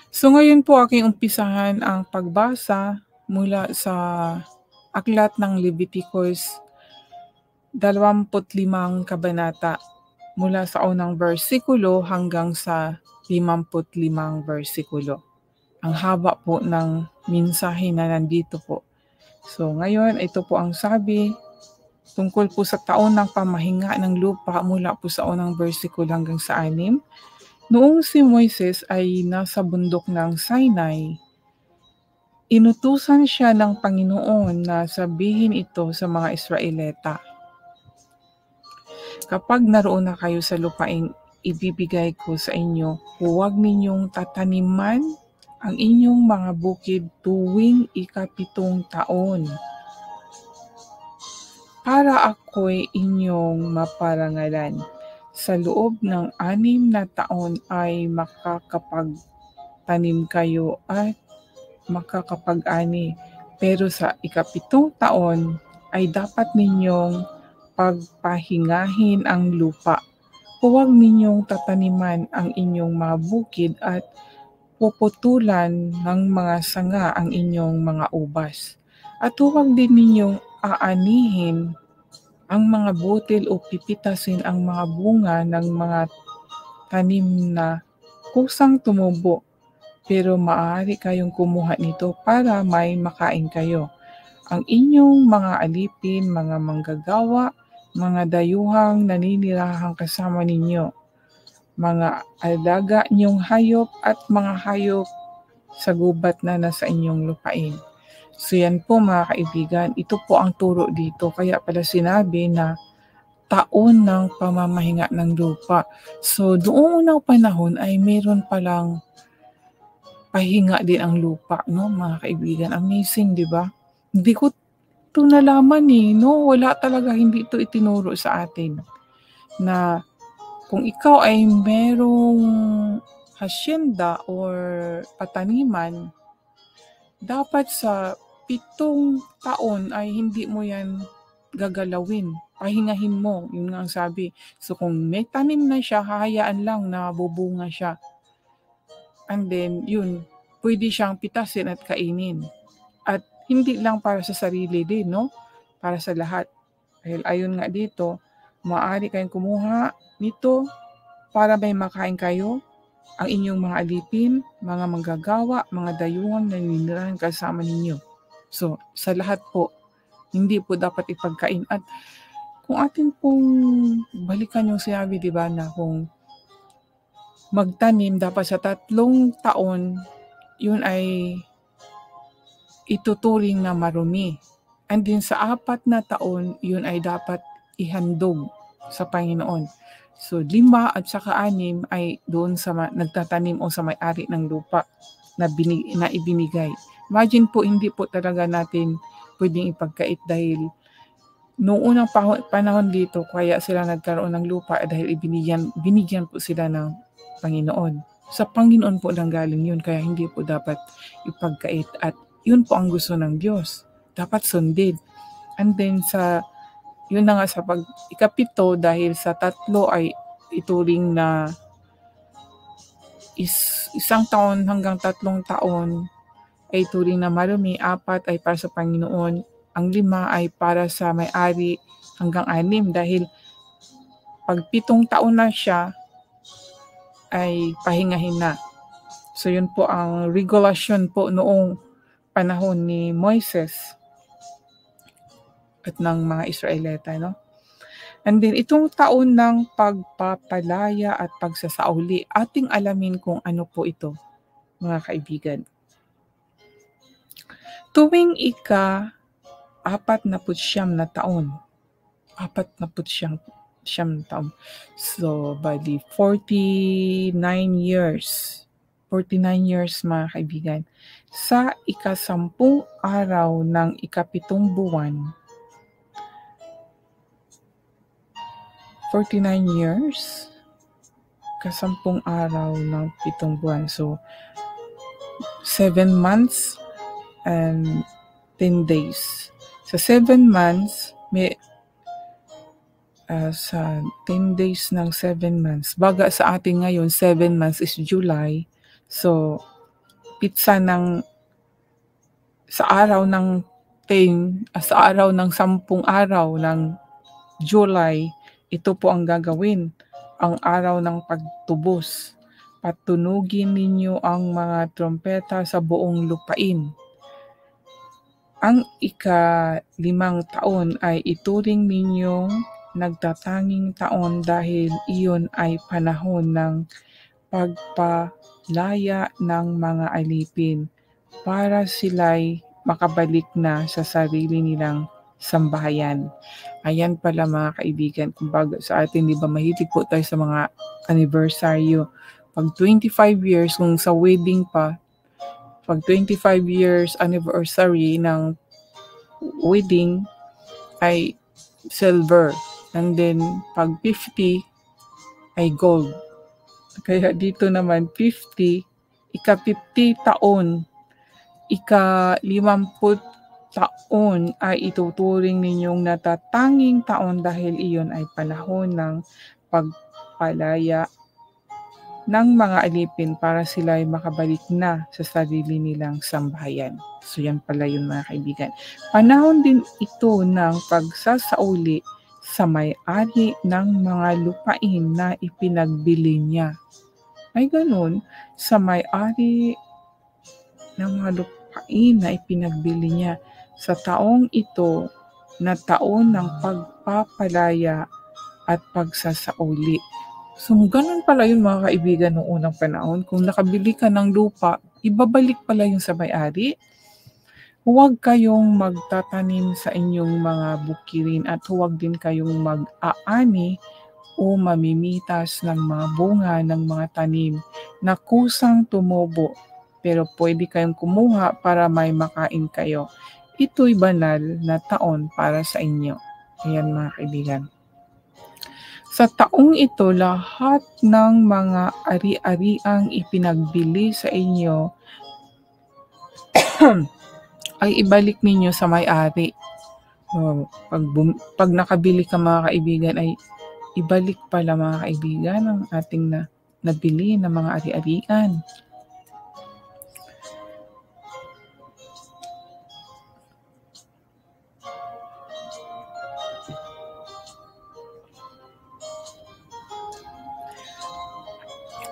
So ngayon po aking umpisahan ang pagbasa mula sa aklat ng Leviticus 25 kabanata mula sa unang bersikulo hanggang sa 55 bersikulo. Ang haba po ng mensahe na nandito po. So ngayon, ito po ang sabi tungkol po sa taon ng pamahinga ng lupa mula po sa unang bersikulo hanggang sa 6. Noong si Moises ay nasa bundok ng Sinai, inutusan siya ng Panginoon na sabihin ito sa mga Israelita. Kapag naroon na kayo sa lupaing ibibigay ko sa inyo, huwag ninyong tataniman ang inyong mga bukid tuwing 7 taon. Para ako'y inyong maparangalan. Sa loob ng 6 na taon ay makakapagtanim kayo at makakapag-ani. Pero sa 7 taon ay dapat ninyong pagpahingahin ang lupa. Huwag ninyong tataniman ang inyong mga bukid at puputulan ng mga sanga ang inyong mga ubas. At huwag din ninyong aanihin ang mga butil o pipitasin ang mga bunga ng mga tanim na kusang tumubo. Pero maaari kayong kumuha nito para may makain kayo. Ang inyong mga alipin, mga manggagawa, mga dayuhang naninirahang kasama ninyo, mga alaga niyong hayop at mga hayop sa gubat na nasa inyong lupain. So yan po mga kaibigan, ito po ang turo dito. Kaya pala sinabi na taon ng pamamahinga ng lupa. So doong unang panahon ay meron palang pahinga din ang lupa, no mga kaibigan. Amazing, di ba? Hindi ko ito nalaman no? Wala talaga, hindi ito itinuro sa atin. Na kung ikaw ay merong hasyenda or pataniman, dapat sa 7 taon ay hindi mo yan gagalawin. Pahingahin mo, yun nga ang sabi. So kung may tanim na siya, hahayaan lang na bubunga siya. And then, yun, pwede siyang pitasin at kainin. At hindi lang para sa sarili din, no? Para sa lahat. Dahil ayon nga dito, maaari kayong kumuha nito para may makain kayo, ang inyong mga alipin, mga manggagawa, mga dayuhang naninirahan kasama ninyo. So, sa lahat po, hindi po dapat ipagkain. At kung atin pong balikan yung sinabi, di ba, na kung magtanim dapat sa 3 taon, yun ay ituturing na marumi. And then sa 4 na taon, yun ay dapat ihandog sa Panginoon. So 5 at saka 6 ay doon sa nagtatanim o sa may-ari ng lupa na ibinigay. Imagine po, hindi po talaga natin pwedeng ipagkait dahil noong unang panahon dito, kaya sila nagkaroon ng lupa dahil binigyan po sila ng Panginoon. Sa Panginoon po nanggaling yun, kaya hindi po dapat ipagkait. At yun po ang gusto ng Diyos. Dapat sundin. And then yun na nga sa ikapito, dahil sa 3 ay ituring na 1 taon hanggang 3 taon ay ituring na marumi, 4 ay para sa Panginoon, ang 5 ay para sa may-ari hanggang 6 dahil pag 7 taon na siya ay pahingahin na. So yun po ang regulasyon po noong panahon ni Moises at ng mga Israelita, no? And then itong taon ng pagpapalaya at pagsasauli, ating alamin kung ano po ito, mga kaibigan. Tuwing ika-49 na taon, 49 taon. So, bali 49 years. 49 years mga kaibigan. Sa ika-10 araw ng ika-7 buwan, 49 years, ika-10 araw ng 7 buwan. So, 7 months and 10 days. Sa 7 months, may sa 10 days ng 7 months. Baga sa atin ngayon, 7 months is July. So, pitsa sa araw ng 10 araw ng July, ito po ang gagawin, ang araw ng pagtubos. Patunugin ninyo ang mga trompeta sa buong lupain. Ang ika-5 taon ay ituring ninyong nagtatanging taon dahil iyon ay panahon ng pagpalaya ng mga alipin para sila'y makabalik na sa sarili nilang sambahayan. Ayan pala mga kaibigan, kumbaga sa atin, di ba mahilig po tayo sa mga anibersaryo. Pag 25 years, kung sa wedding pa, pag 25 years anniversary ng wedding ay silver. And then pag 50 ay gold. Kaya dito naman 50, ika-50 taon, ika-50 taon ay ituturing ninyong natatanging taon dahil iyon ay panahon ng pagpalaya ng mga alipin para sila ay makabalik na sa sarili nilang sambahayan. So yan pala yun mga kaibigan. Panahon din ito ng pagsasauli sa may-ari ng mga lupain na ipinagbili niya. Ay ganun, sa may-ari ng mga lupain na ipinagbili niya. Sa taong ito na taon ng pagpapalaya at pagsasauli. So, ganun pala yun mga kaibigan noong unang panahon. Kung nakabili ka ng lupa, ibabalik pala yung sa may-ari. Huwag kayong magtatanim sa inyong mga bukirin at huwag din kayong mag-aani o mamimitas ng mga bunga ng mga tanim na kusang tumubo. Pero pwede kayong kumuha para may makain kayo. Ito'y banal na taon para sa inyo. Ayan mga kaibigan. Sa taong ito, lahat ng mga ari-ariang ipinagbili sa inyo ay ibalik ninyo sa may-ari. Pag nakabili ka mga kaibigan, ay ibalik pala mga kaibigan ang ating nabili ng mga ari-arian.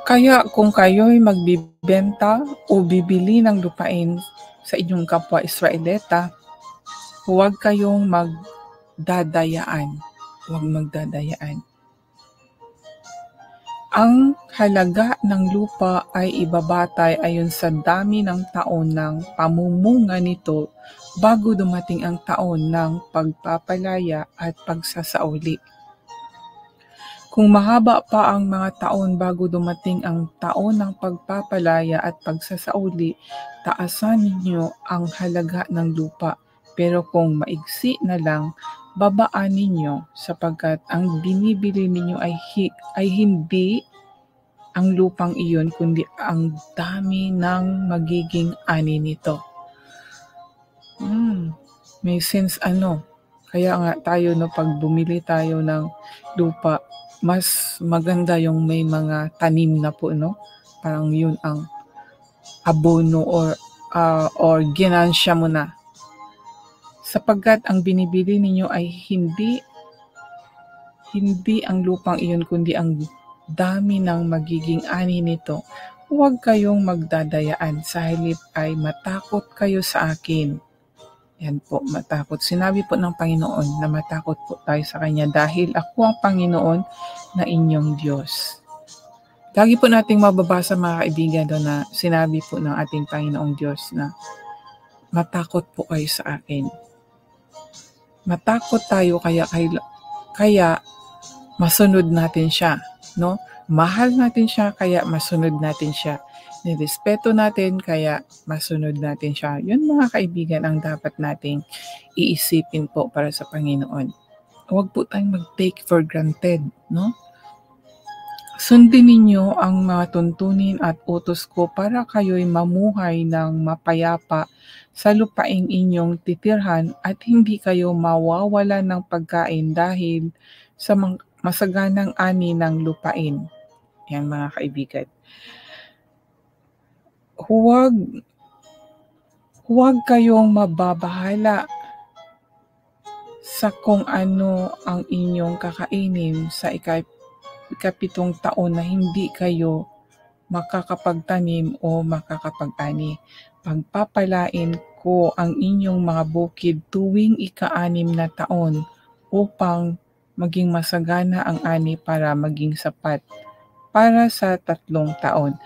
Kaya kung kayo'y magbibenta o bibili ng lupain sa inyong kapwa Israelita, huwag kayong magdadayaan. Huwag magdadayaan. Ang halaga ng lupa ay ibabatay ayon sa dami ng taon ng pamumunga nito bago dumating ang taon ng pagpapalaya at pagsasauli. Kung mahaba pa ang mga taon bago dumating ang taon ng pagpapalaya at pagsasauli, taasan ninyo ang halaga ng lupa. Pero kung maigsi na lang, babaan ninyo sapagkat ang binibili ninyo ay hindi ang lupang iyon kundi ang dami ng magiging ani nito. May sense ano? Kaya nga tayo pag bumili tayo ng lupa, mas maganda yung may mga tanim na po, no? Parang yun ang abono or ginansya mo na. Sapagkat ang binibili ninyo ay hindi ang lupang iyon kundi ang dami ng magiging ani nito. Huwag kayong magdadayaan, sa halip ay matakot kayo sa akin. Yan po, matakot. Sinabi po ng Panginoon na matakot po tayo sa Kanya dahil ako ang Panginoon na inyong Diyos. Lagi po nating mababasa mga kaibigan doon na sinabi po ng ating Panginoong Diyos na matakot po kayo sa akin. Matakot tayo kaya masunod natin siya, no? Mahal natin siya kaya masunod natin siya. Nirespeto natin kaya masunod natin siya. Yun mga kaibigan ang dapat nating iisipin po para sa Panginoon. Huwag po tayong mag-take for granted, no? Sundin ninyo ang mga tuntunin at utos ko para kayo'y mamuhay ng mapayapa sa lupaing inyong titirhan at hindi kayo mawawalan ng pagkain dahil sa masaganang ani ng lupain. Yan mga kaibigan. huwag kayong mababahala sa kung ano ang inyong kakainin sa ikapitong taon na hindi kayo makakapagtanim o makakapag-ani. Pagpapalain ko ang inyong mga bukid tuwing ika-6 na taon upang maging masagana ang ani para maging sapat para sa 3 taon.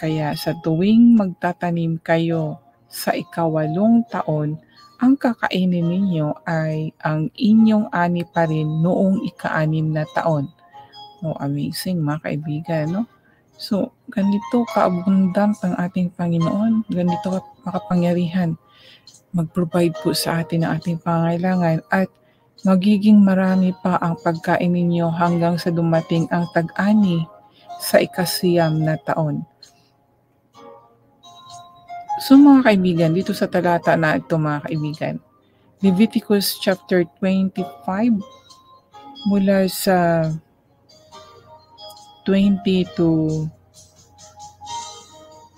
Kaya sa tuwing magtatanim kayo sa ika-8 taon, ang kakainin ninyo ay ang inyong ani pa rin noong ika-6 na taon. Oh, amazing mga kaibigan, no? So, ganito ka-abundant ang ating Panginoon, ganito makapangyarihan. Mag-provide po sa atin ng ating pangailangan at magiging marami pa ang pagkain ninyo hanggang sa dumating ang tag-ani sa ika-9 na taon. So mga kaibigan, dito sa talata na ito mga kaibigan, Leviticus chapter 25 mula sa 20 to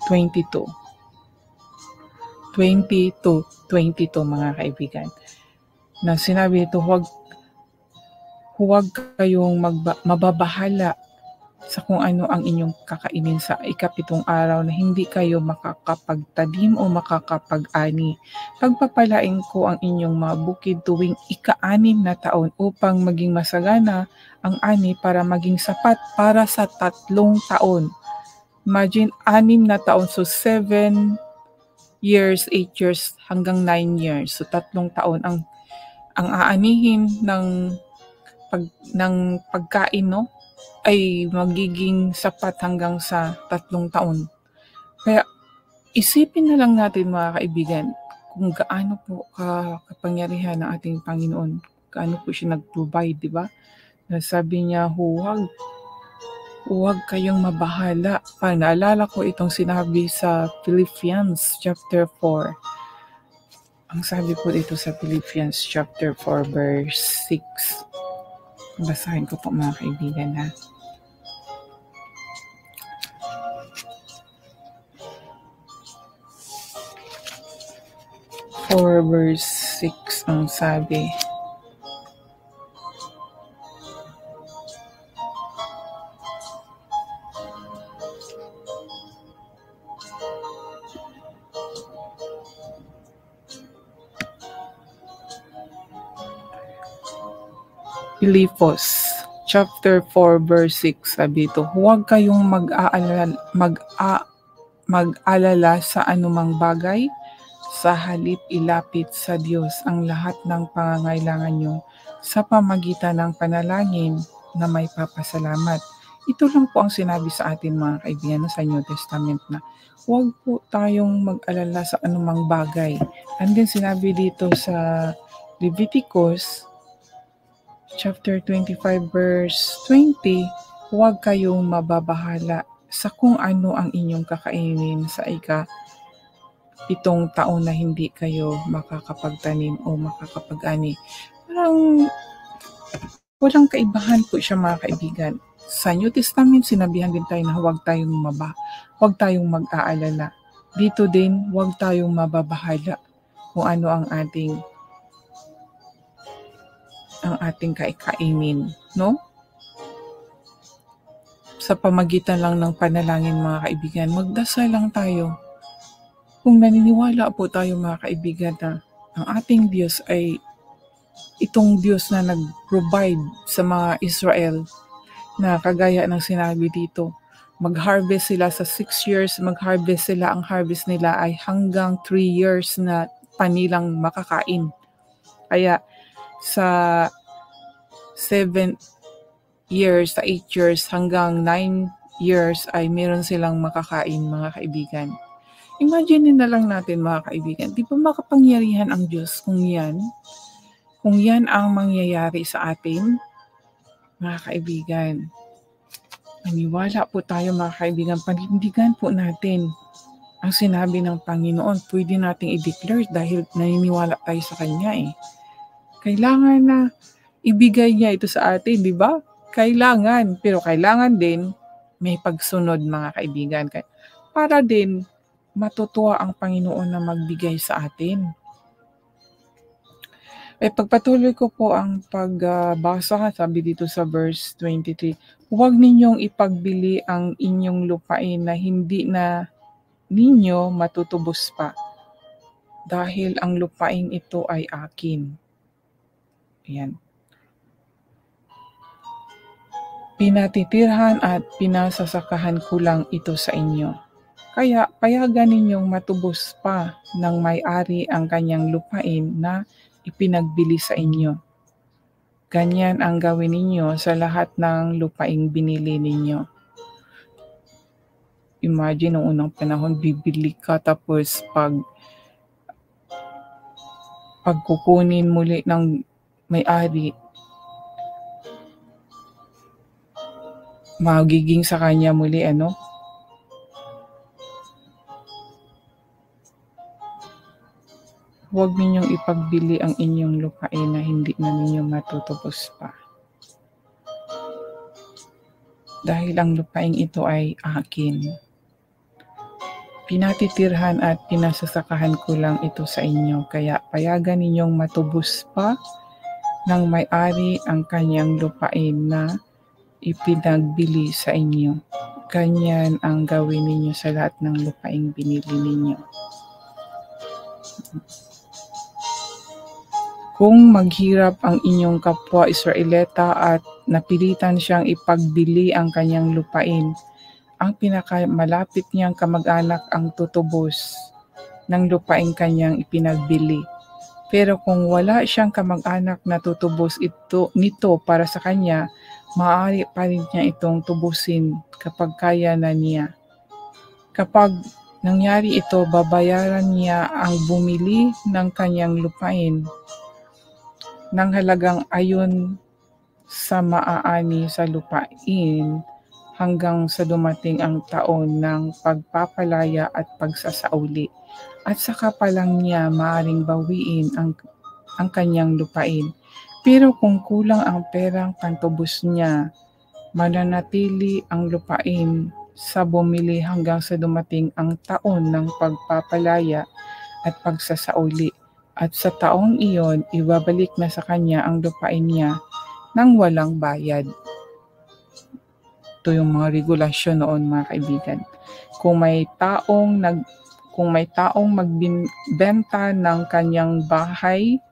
22. 20 to 22 mga kaibigan. Na sinabi ito, huwag kayong mababahala sa kung ano ang inyong kakainin sa ika-7 araw na hindi kayo makakapagtanim o makakapag-ani. Pagpapalain ko ang inyong mga bukid tuwing ika-6 na taon upang maging masagana ang ani para maging sapat para sa 3 taon. Imagine, 6 na taon, so 7 years, 8 years, hanggang 9 years. So 3 taon ang aanihin ng pagkain, no? Ay magiging sapat hanggang sa 3 taon. Kaya isipin na lang natin mga kaibigan kung gaano po kapangyarihan ng ating Panginoon, gaano po siya nag-provide, di ba? Sabi niya, huwag kayong mabahala. Naalala ko itong sinabi sa Philippians chapter 4. Ang sabi po dito sa Philippians chapter 4 verse 6. Basahin ko po mga kaibigan ha. Verse 6 ang sabi. Philippians chapter 4 verse 6 sabi ito, huwag kayong mag-alala sa anumang bagay, sa halip ilapit sa Diyos ang lahat ng pangangailangan nyo sa pamagitan ng panalangin na may papasalamat. Ito lang po ang sinabi sa atin mga kaibigan sa New Testament na huwag po tayong mag-alala sa anumang bagay. And then sinabi dito sa Leviticus chapter 25 verse 20, huwag kayong mababahala sa kung ano ang inyong kakainin sa ika-7 taon na hindi kayo makakapagtanim o makakapag-ani. Parang walang kaibahan po siya mga kaibigan. Sa New Testament, sinabihan din tayo na huwag tayong mag-aalala. Dito din, huwag tayong mababahala kung ano ang ating kainin, no? Sa pamagitan lang ng panalangin mga kaibigan, magdasal lang tayo. Kung naniniwala po tayo mga kaibigan na ang ating Diyos ay itong Diyos na nag-provide sa mga Israel na kagaya ng sinabi dito, mag-harvest sila sa 6 years, mag-harvest sila, ang harvest nila ay hanggang 3 years na panilang makakain. Kaya sa 7 years, sa 8 years, hanggang 9 years ay meron silang makakain mga kaibigan. Imagine na lang natin mga kaibigan, di ba makapangyarihan ang Diyos kung yan ang mangyayari sa atin, mga kaibigan. Maniwala po tayo mga kaibigan, panindigan po natin ang sinabi ng Panginoon. Pwede nating i-declare dahil naniniwala tayo sa Kanya eh. Kailangan na ibigay niya ito sa atin, di ba? Kailangan, pero kailangan din may pagsunod mga kaibigan. Para din matutuwa ang Panginoon na magbigay sa atin. Pagpatuloy ko po ang pagbasa, sabi dito sa verse 23, huwag ninyong ipagbili ang inyong lupain na hindi na ninyo matutubos pa, dahil ang lupain ito ay akin. Ayan. Pinatitirhan at pinasasakahan ko lang ito sa inyo. Kaya payagan ninyong matubos pa ng may-ari ang kanyang lupain na ipinagbili sa inyo. Ganyan ang gawin ninyo sa lahat ng lupaing binili ninyo. Imagine, noong unang panahon, bibili ka tapos pagkukunin muli ng may-ari, magiging sa kanya muli Huwag ninyong ipagbili ang inyong lupain na hindi na ninyo matutubos pa, dahil ang lupain ito ay akin. Pinatitirhan at pinasasakahan ko lang ito sa inyo, kaya payagan ninyong matubos pa ng may-ari ang kanyang lupain na ipinagbili sa inyo. Ganyan ang gawin ninyo sa lahat ng lupaing binili ninyo. Kung maghirap ang inyong kapwa Israelita at napilitan siyang ipagbili ang kanyang lupain, ang pinakamalapit niyang kamag-anak ang tutubos ng lupaing kanyang ipinagbili. Pero kung wala siyang kamag-anak na tutubos nito para sa kanya, maaari pa rin niya itong tubusin kapag kaya na niya. Kapag nangyari ito, babayaran niya ang bumili ng kanyang lupain ng halagang ayon sa maaani sa lupain hanggang sa dumating ang taon ng pagpapalaya at pagsasauli. At saka pa lang niya maaaring bawiin ang kanyang lupain. Pero kung kulang ang perang pantubos niya, mananatili ang lupain sa bumili hanggang sa dumating ang taon ng pagpapalaya at pagsasauli. At sa taong iyon, ibabalik na sa kanya ang lupain niya nang walang bayad. Ito yung mga regulasyon noon, mga kaibigan. Kung may taong magbenta ng kanyang bahay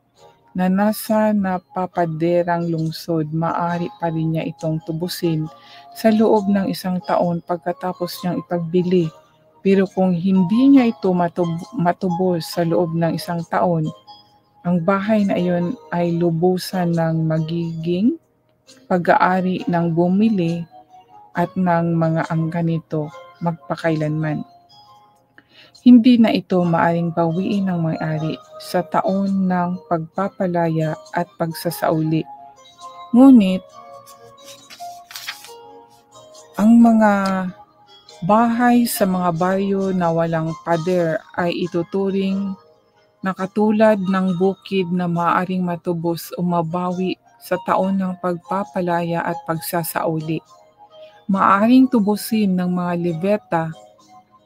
na nasa napapaderang lungsod, maaari pa rin niya itong tubusin sa loob ng 1 taon pagkatapos niyang ipagbili. Pero kung hindi niya ito matubos sa loob ng 1 taon, ang bahay na iyon ay lubusan ng magiging pag-aari ng bumili at ng mga angka nito magpakailanman. Hindi na ito maaring bawiin ng may-ari sa taon ng pagpapalaya at pagsasauli. Ngunit, ang mga bahay sa mga baryo na walang pader ay ituturing na katulad ng bukid na maaaring matubos o mabawi sa taon ng pagpapalaya at pagsasauli. Maaaring tubusin ng mga Levita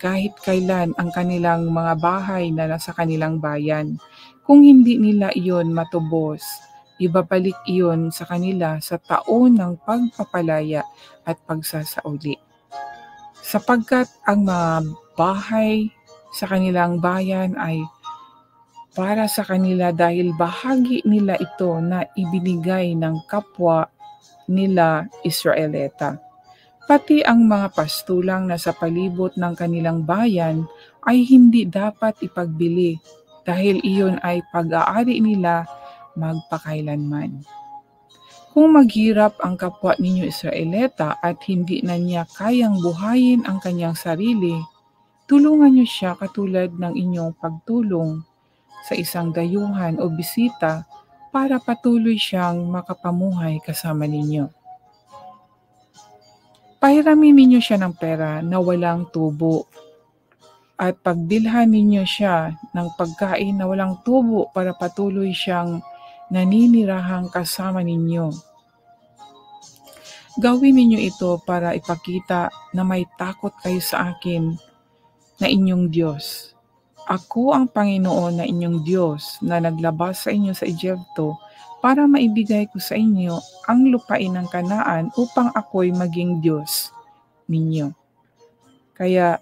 kahit kailan ang kanilang mga bahay na nasa kanilang bayan. Kung hindi nila iyon matubos, ibabalik iyon sa kanila sa taon ng pagpapalaya at pagsasauli. Sapagkat ang mga bahay sa kanilang bayan ay para sa kanila dahil bahagi nila ito na ibinigay ng kapwa nila Israelita. Pati ang mga pastulang na sa palibot ng kanilang bayan ay hindi dapat ipagbili dahil iyon ay pag-aari nila magpakailanman. Kung maghirap ang kapwa ninyo Israelita at hindi na niya kayang buhayin ang kanyang sarili, tulungan niyo siya katulad ng inyong pagtulong sa isang dayuhan o bisita para patuloy siyang makapamuhay kasama ninyo. Pahiramin ninyo siya ng pera na walang tubo at pagbilhan ninyo siya ng pagkain na walang tubo para patuloy siyang naninirahang kasama ninyo. Gawin ninyo ito para ipakita na may takot kayo sa akin na inyong Diyos. Ako ang Panginoon na inyong Diyos na naglabas sa inyo sa Egypto para maibigay ko sa inyo ang lupain ng Kanaan upang ako'y maging Diyos ninyo. Kaya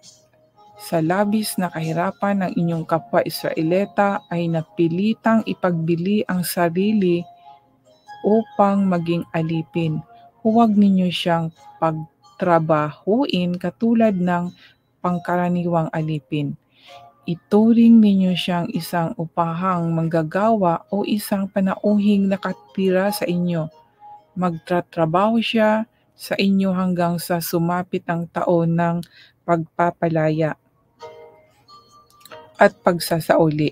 sa labis na kahirapan ng inyong kapwa Israelita ay napilitang ipagbili ang sarili upang maging alipin. Huwag ninyo siyang pagtrabahuin katulad ng pangkaraniwang alipin. Ituring ninyo siyang isang upahang manggagawa o isang panauhing nakatira sa inyo. Magtatrabaho siya sa inyo hanggang sa sumapit ang taon ng pagpapalaya at pagsasauli.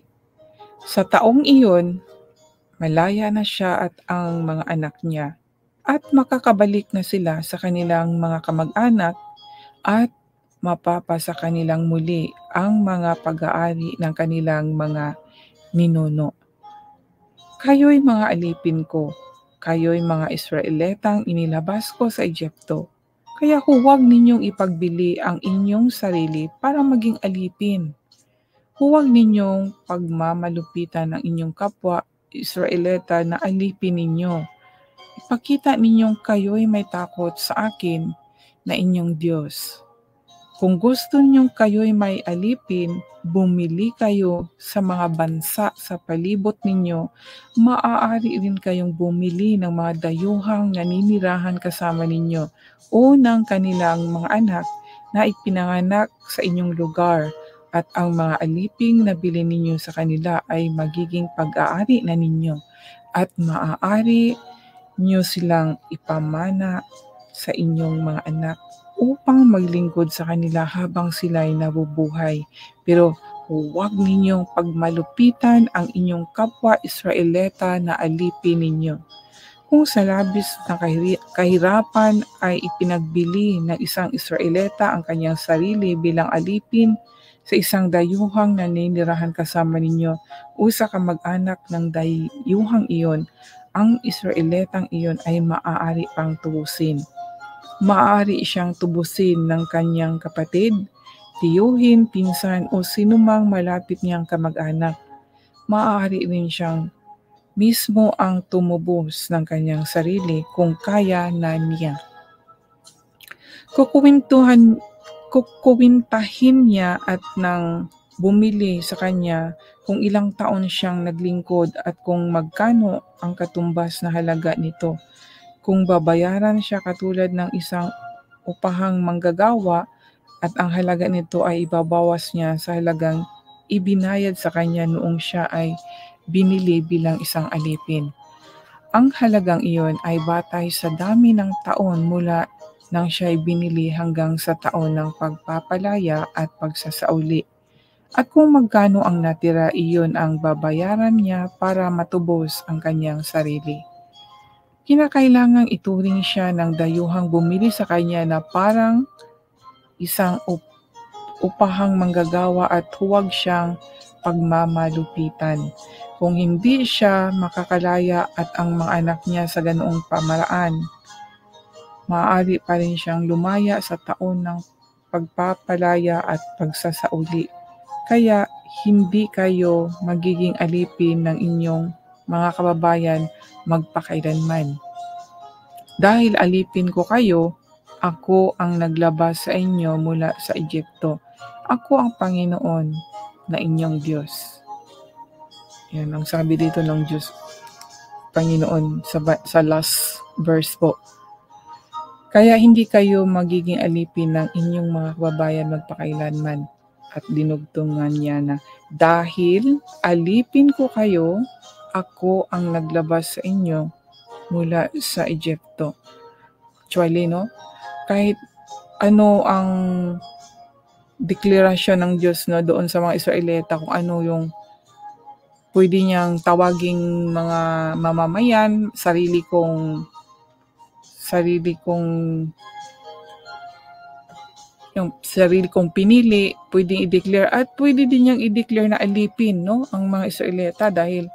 Sa taong iyon, malaya na siya at ang mga anak niya, at makakabalik na sila sa kanilang mga kamag-anak at mapapasa kanilang muli ang mga pag-aari ng kanilang mga ninuno. Kayo'y mga alipin ko, kayo'y mga Israelitang inilabas ko sa Egypto. Kaya huwag ninyong ipagbili ang inyong sarili para maging alipin. Huwag ninyong pagmamalupitan ang inyong kapwa Israelita na alipin ninyo. Ipakita ninyong kayo'y may takot sa akin na inyong Diyos. Kung gusto ninyong kayo'y may alipin, bumili kayo sa mga bansa sa palibot ninyo. Maaari rin kayong bumili ng mga dayuhang naninirahan kasama ninyo o ng kanilang mga anak na ipinanganak sa inyong lugar, at ang mga aliping na bili ninyo sa kanila ay magiging pag-aari na ninyo, at maaari niyo silang ipamana sa inyong mga anak upang maglingkod sa kanila habang sila'y nabubuhay. Pero huwag ninyong pagmalupitan ang inyong kapwa Israelita na alipin ninyo. Kung sa labis na kahirapan ay ipinagbili ng isang Israelita ang kanyang sarili bilang alipin sa isang dayuhang naninirahan kasama ninyo o sa kamag-anak ng dayuhang iyon, ang Israelitang iyon ay maaari pang tubusin. Maaari siyang tubusin ng kanyang kapatid, tiyuhin, pinsan o sinumang malapit niyang kamag-anak. Maaari rin siyang mismo ang tumubos ng kanyang sarili kung kaya na niya. Kukuwintahin niya at nang bumili sa kanya kung ilang taon siyang naglingkod at kung magkano ang katumbas na halaga nito. Kung babayaran siya katulad ng isang upahang manggagawa at ang halaga nito ay ibabawas niya sa halagang ibinayad sa kanya noong siya ay binili bilang isang alipin. Ang halagang iyon ay batay sa dami ng taon mula nang siya ay binili hanggang sa taon ng pagpapalaya at pagsasauli. At kung magkano ang natira, iyon ang babayaran niya para matubos ang kanyang sarili. Kinakailangang ituring siya ng dayuhang bumili sa kanya na parang isang upahang manggagawa at huwag siyang pagmamalupitan. Kung hindi siya makakalaya at ang mga anak niya sa ganoong pamaraan, maaari pa rin siyang lumaya sa taon ng pagpapalaya at pagsasauli. Kaya hindi kayo magiging alipin ng inyong mga kababayan magpakailanman. Dahil alipin ko kayo, ako ang naglabas sa inyo mula sa Egypto. Ako ang Panginoon na inyong Diyos. Yan ang sabi dito ng Diyos, Panginoon, sa last verse po. Kaya hindi kayo magiging alipin ng inyong mga kababayan magpakailanman. At dinugtungan niya na, dahil alipin ko kayo, ako ang naglabas sa inyo mula sa Egypto. Actually, no? Kahit ano ang deklarasyon ng Diyos, no, doon sa mga Israelita, kung ano yung pwede niyang tawaging mga mamamayan, sarili kong pinili, pwedeng i-declare at pwede din niyang i-declare na alipin, no, ang mga Israelita, dahil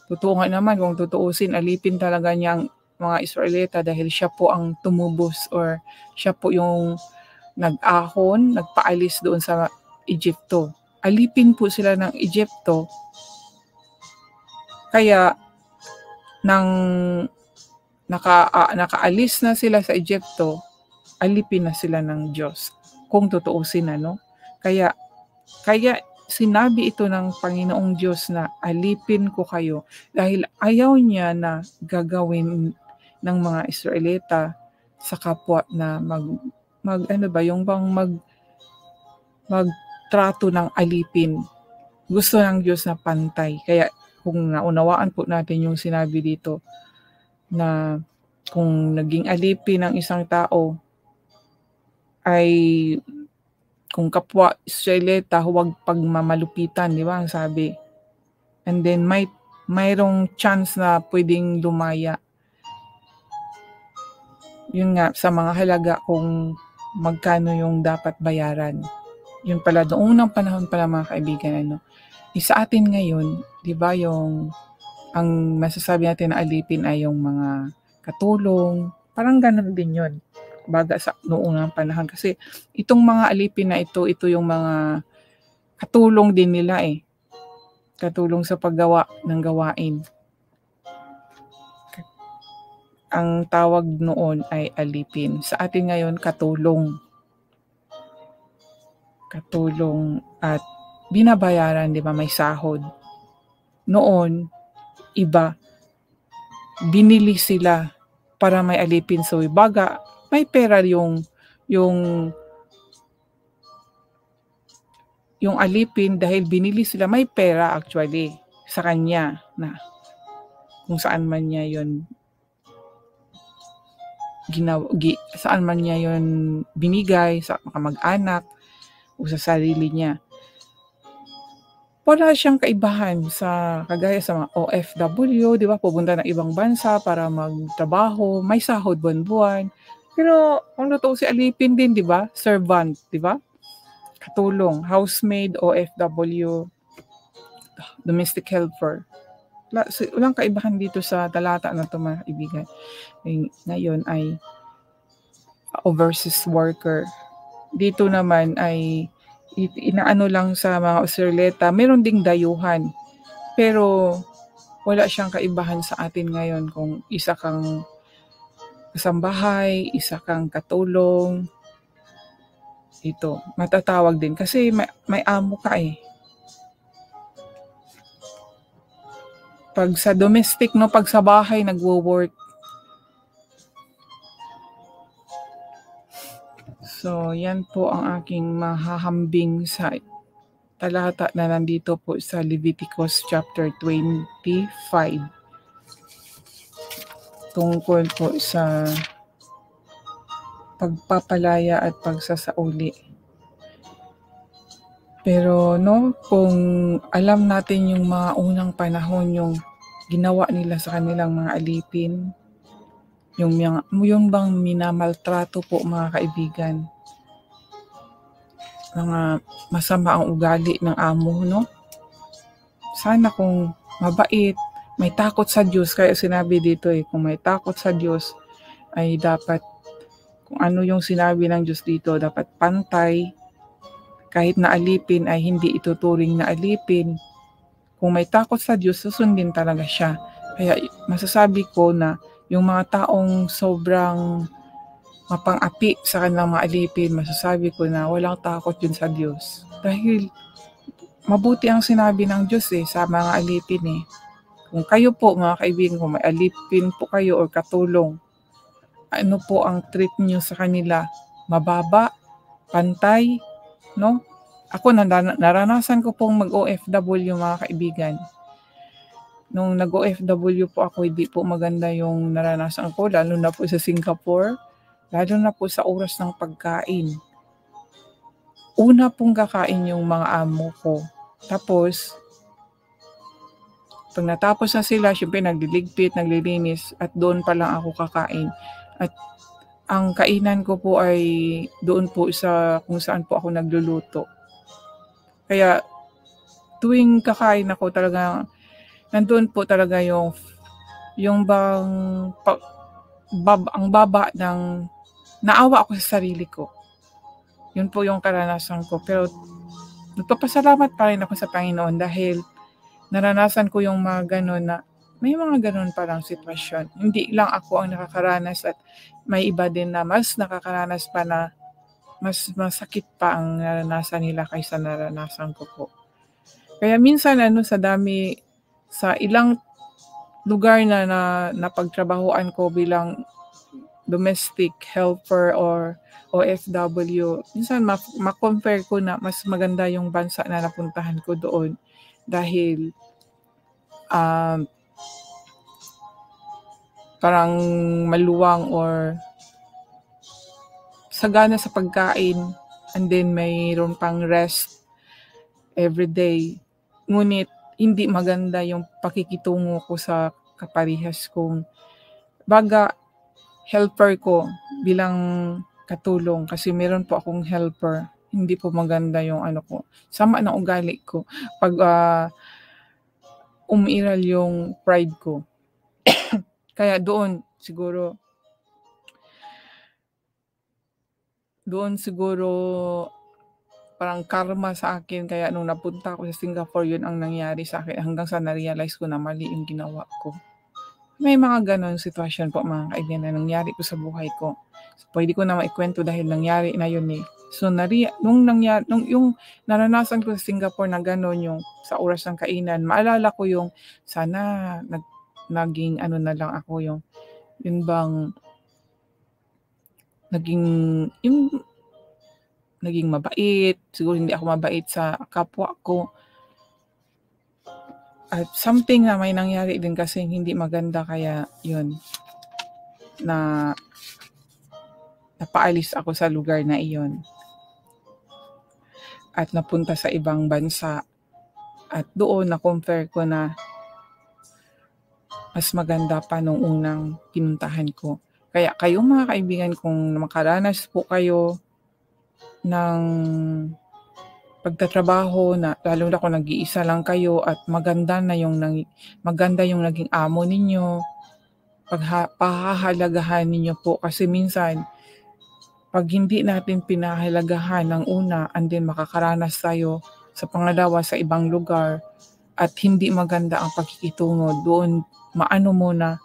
totoo nga naman kung tutuusin, alipin talaga niyang mga Israelita dahil siya po ang tumubos or siya po yung nag-ahon, nagpaalis doon sa Egypto. Alipin po sila ng Egypto. Kaya nang nakaalis na sila sa Egypto, alipin na sila ng Diyos. Kung tutuusin, ano? Kaya sinabi ito ng Panginoong Diyos na alipin ko kayo dahil ayaw niya na gagawin ng mga Israelita sa kapwa na magtrato ng alipin. Gusto ng Diyos na pantay. Kaya kung naunawaan po natin yung sinabi dito na kung naging alipin ng isang tao ay kung kapwa Israelita, huwag pagmamalupitan, di ba ang sabi? And then mayroong chance na pwedeng lumaya. Yun nga, sa mga halaga kung magkano yung dapat bayaran. Yun pala, noong unang panahon pala mga kaibigan, sa atin ngayon, di ba ang masasabi natin na alipin ay yung mga katulong, parang ganun din yun. Baga sa noong unang panahon. Kasi itong mga alipin na ito yung mga katulong din nila katulong sa paggawa ng gawain. Ang tawag noon ay alipin. Sa atin ngayon, katulong. Katulong at binabayaran, di ba, may sahod. Noon, iba, binili sila para may alipin. So, baga, may pera yung alipin dahil binili sila, may pera actually sa kanya na kung saan man niya yon saan man niya yon binigay sa kamag-anak o sa sarili niya. Wala siyang kaibahan sa kagaya sa mga OFW, di ba? Pupunta ng ibang bansa para magtrabaho, may sahod buwan-buwan. Pero kung totoo si alipin din, di ba? Servant, di ba? Katulong, housemaid, OFW, domestic helper. Walang kaibahan dito sa talata na ito, mga kaibigan. Ngayon ay overseas worker. Dito naman ay inaano lang sa mga Israelita, meron ding dayuhan. Pero wala siyang kaibahan sa atin ngayon kung isa kang kasambahay, isa kang katulong. Ito, matatawag din kasi may amo ka Pag sa domestic, pag sa bahay nagwo-work. So, yan po ang aking mahahambing sa talata na nandito po sa Leviticus chapter 25. Tungkol po sa pagpapalaya at pagsasauli. Pero kung alam natin yung mga unang panahon, yung ginawa nila sa kanilang mga alipin, yung bang minamaltrato po mga kaibigan, mga masama ang ugali ng amo, Sana kung mabait, may takot sa Diyos, kaya sinabi dito kung may takot sa Diyos ay dapat, kung ano yung sinabi ng Diyos dito, dapat pantay. Kahit na alipin ay hindi ituturing na alipin. Kung may takot sa Diyos, susundin talaga siya. Kaya masasabi ko na yung mga taong sobrang mapang-api sa kanilang mga alipin, masasabi ko na walang takot yun sa Diyos. Dahil mabuti ang sinabi ng Diyos sa mga alipin Kung kayo po mga kaibigan, kung may alipin po kayo o katulong, ano po ang treat nyo sa kanila? Mababa? Pantay? Ako, naranasan ko pong mag-OFW mga kaibigan. Nung nag-OFW po ako, hindi po maganda yung naranasan ko, lalo na po sa Singapore, lalo na po sa oras ng pagkain. Una pong kakain yung mga amo ko. Tapos, pag natapos na sila, syempre nagliligpit, naglilinis, at doon pa lang ako kakain. At ang kainan ko po ay doon po sa kung saan po ako nagluluto. Kaya tuwing kakain ako talaga, nandun po talaga yung bang ang baba ng naawa ako sa sarili ko. Yun po yung karanasan ko. Pero nagpapasalamat pa rin ako sa Panginoon dahil naranasan ko yung mga gano'n na may mga gano'n palang sitwasyon. Hindi lang ako ang nakakaranas at may iba din na mas nakakaranas pa na mas masakit pa ang naranasan nila kaysa naranasan ko po. Kaya minsan sa ilang lugar na napagtrabahuan ko bilang domestic helper or OFW, minsan ma-compare ko na mas maganda yung bansa na napuntahan ko doon dahil parang maluwang or sagana sa pagkain, and then mayroon pang rest every day. Ngunit hindi maganda yung pakikitungo ko sa kaparehas kong helper ko bilang katulong kasi meron po akong helper. Hindi po maganda yung sama ng ugali ko pag umiiral yung pride ko. Kaya doon siguro parang karma sa akin. Kaya nung napunta ako sa Singapore, yun ang nangyari sa akin hanggang sa na-realize ko na mali yung ginawa ko. May mga ganon sitwasyon po mga kaibigan na nangyari ko sa buhay ko. So, pwede ko na maikwento dahil nangyari na yun eh. So yung naranasan ko sa Singapore na ganon yung sa oras ng kainan, maalala ko yung sana naging na lang ako yung naging mabait. Siguro hindi ako mabait sa kapwa ko. At something na may nangyari din kasi hindi maganda, kaya yun, na napaalis ako sa lugar na iyon at napunta sa ibang bansa. At doon na-compare ko na mas maganda pa nung unang pinuntahan ko. Kaya kayo mga kaibigan, kung makaranas po kayo ng pagtatrabaho na lalo na kung nag-iisa lang kayo at maganda yung naging amo ninyo, pahahalagahan ninyo po kasi minsan pag hindi natin pinahalagahan ng una and then makakaranas tayo sa pangalawa sa ibang lugar at hindi maganda ang pakikitungo doon, muna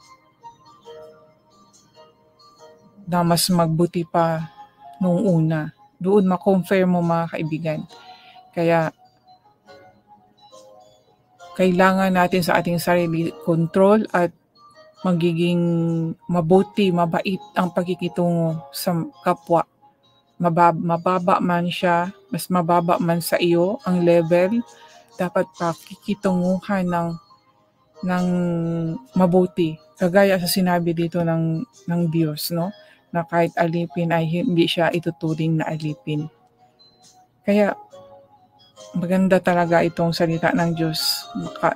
na mas magbuti pa nung una. Doon ma-confirm mo mga kaibigan. Kaya kailangan natin sa ating sarili control at magiging mabuti, mabait ang pagkikitungo sa kapwa. Mababa man siya, mas mababa man sa iyo ang level, dapat pakikitunguhan ng mabuti. Kagaya sa sinabi dito ng Diyos, no? Na kahit alipin ay hindi siya ituturing na alipin. Kaya maganda talaga itong salita ng Diyos.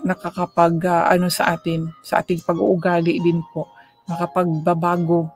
Nakakapag sa atin, sa ating pag-uugali din po, nakapagbabago,